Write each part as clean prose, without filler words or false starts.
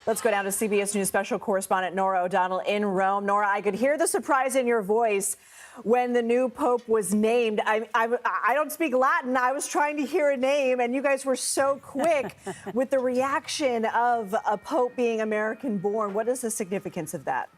Let's go down to CBS News special correspondent Norah O'Donnell in Rome. Norah, I could hear the surprise in your voice when the new pope was named. I don't speak Latin. I was trying to hear a name, and you guys were so quick with the reaction of a pope being American-born. What is the significance of that?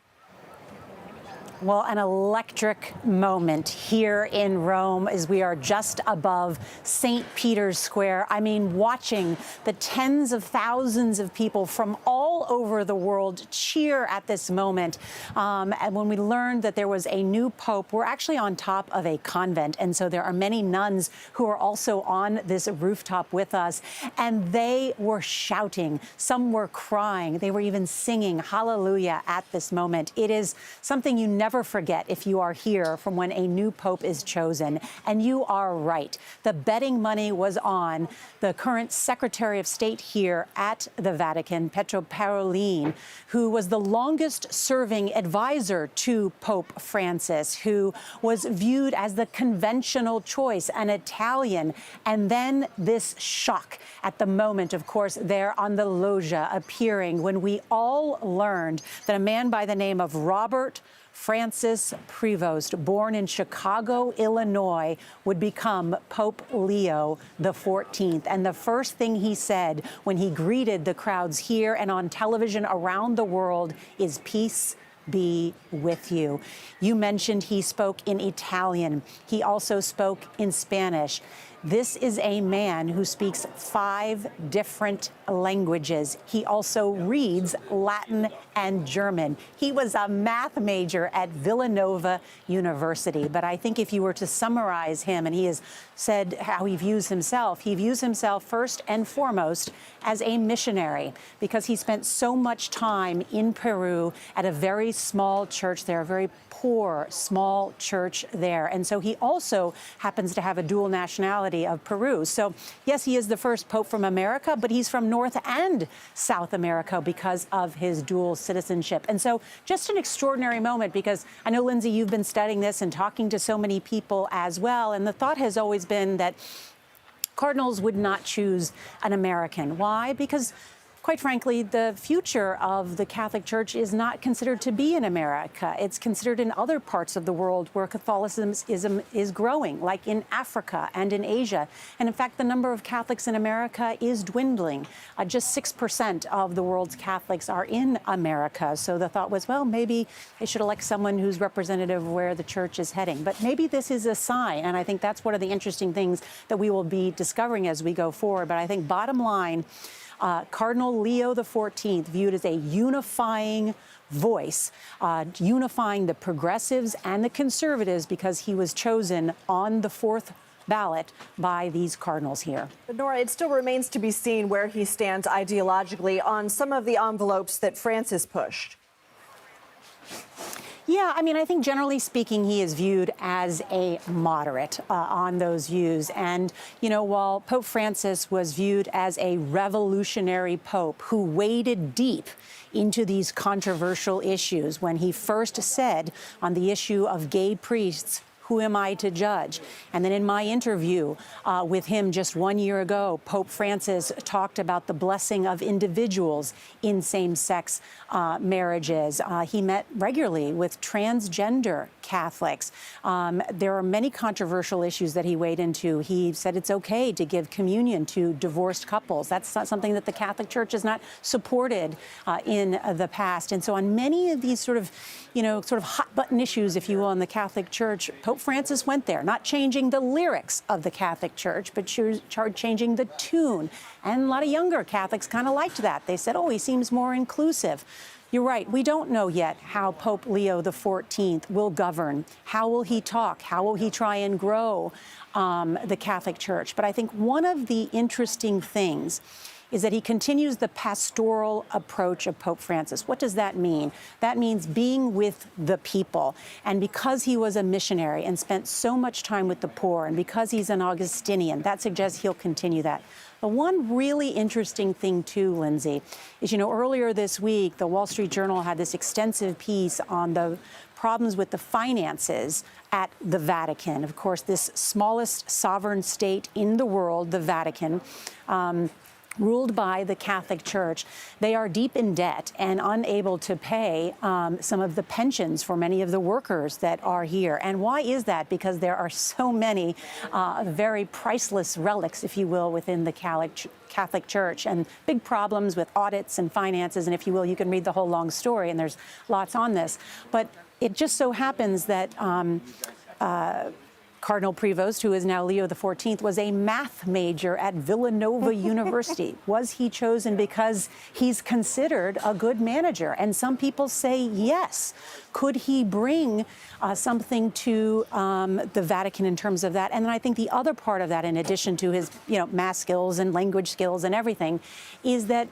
Well, an electric moment here in Rome as we are just above St. Peter's Square. I mean, watching the tens of thousands of people from all over the world cheer at this moment. And when we learned that there was a new pope, we're actually on top of a convent. And so there are many nuns who are also on this rooftop with us. And they were shouting. Some were crying. They were even singing hallelujah at this moment. It is something you never forget if you are here from when a new pope is chosen. And you are right. The betting money was on the current Secretary of State here at the Vatican, Pietro Parolin, who was the longest serving advisor to Pope Francis, who was viewed as the conventional choice, an Italian. And then this shock at the moment, of course, there on the loggia appearing when we all learned that a man by the name of Robert Francis Prevost, born in Chicago, Illinois, would become Pope Leo XIV. And the first thing he said when he greeted the crowds here and on television around the world is peace be with you. You mentioned he spoke in Italian. He also spoke in Spanish. This is a man who speaks 5 different languages. He also reads Latin and German. He was a math major at Villanova University. But I think if you were to summarize him, and he has said how he views himself first and foremost as a missionary, because he spent so much time in Peru at a very small church there, a very poor, small church there. And so he also happens to have a dual nationality of Peru. So, yes, he is the first pope from America, but he's from North and South America because of his dual citizenship. And so just an extraordinary moment, because I know, Lindsay, you've been studying this and talking to so many people as well. And the thought has always been that cardinals would not choose an American. Why? Because quite frankly, the future of the Catholic Church is not considered to be in America. It's considered in other parts of the world where Catholicism is growing, like in Africa and in Asia. And in fact, the number of Catholics in America is dwindling. Just 6% of the world's Catholics are in America. So the thought was, well, maybe they should elect someone who's representative of where the church is heading. But maybe this is a sign. And I think that's one of the interesting things that we will be discovering as we go forward. But I think bottom line, Cardinal Leo XIV viewed as a unifying voice, unifying the progressives and the conservatives, because he was chosen on the 4th ballot by these cardinals here. But Norah, it still remains to be seen where he stands ideologically on some of the envelopes that Francis pushed. Yeah, I mean, I think generally speaking, he is viewed as a moderate on those views. And, you know, while Pope Francis was viewed as a revolutionary pope who waded deep into these controversial issues when he first said on the issue of gay priests, who am I to judge? And then in my interview with him just 1 year ago, Pope Francis talked about the blessing of individuals in same-sex marriages. He met regularly with transgender Catholics. There are many controversial issues that he weighed into. He said it's okay to give communion to divorced couples. That's not something that the Catholic Church has not supported in the past. And so on many of these sort of hot-button issues, if you will, in the Catholic Church, Pope Francis went there, not changing the lyrics of the Catholic Church, but changing the tune. And a lot of younger Catholics kind of liked that. They said, oh, he seems more inclusive. You're right. We don't know yet how Pope Leo XIV will govern. How will he talk? How will he try and grow the Catholic Church? But I think one of the interesting things is that he continues the pastoral approach of Pope Francis. What does that mean? That means being with the people. And because he was a missionary and spent so much time with the poor, and because he's an Augustinian, that suggests he'll continue that. But one really interesting thing, too, Lindsay, is, earlier this week, the Wall Street Journal had this extensive piece on the problems with the finances at the Vatican. Of course, this smallest sovereign state in the world, the Vatican, ruled by the Catholic Church, they are deep in debt and unable to pay some of the pensions for many of the workers that are here. And why is that? Because there are so many very priceless relics, if you will, within the Catholic Church, and big problems with audits and finances. And if you will, you can read the whole long story, and there's lots on this. But it just so happens that Cardinal Prevost, who is now Leo XIV, was a math major at Villanova University. Was he chosen because he's considered a good manager? And some people say yes. Could he bring something to the Vatican in terms of that? And then I think the other part of that, in addition to his, math skills and language skills and everything, is that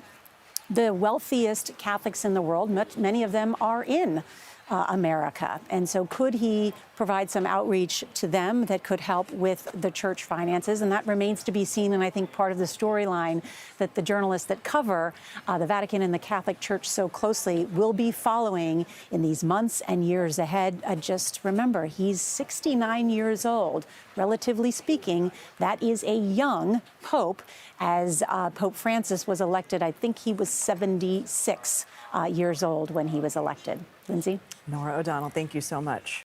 the wealthiest Catholics in the world, many of them are in America. And so could he provide some outreach to them that could help with the church finances? And that remains to be seen. And I think part of the storyline that the journalists that cover the Vatican and the Catholic Church so closely will be following in these months and years ahead. Just remember, he's 69 years old. Relatively speaking, that is a young pope, as Pope Francis was elected. I think he was 76 years old when he was elected. Lindsay? Norah O'Donnell, thank you so much.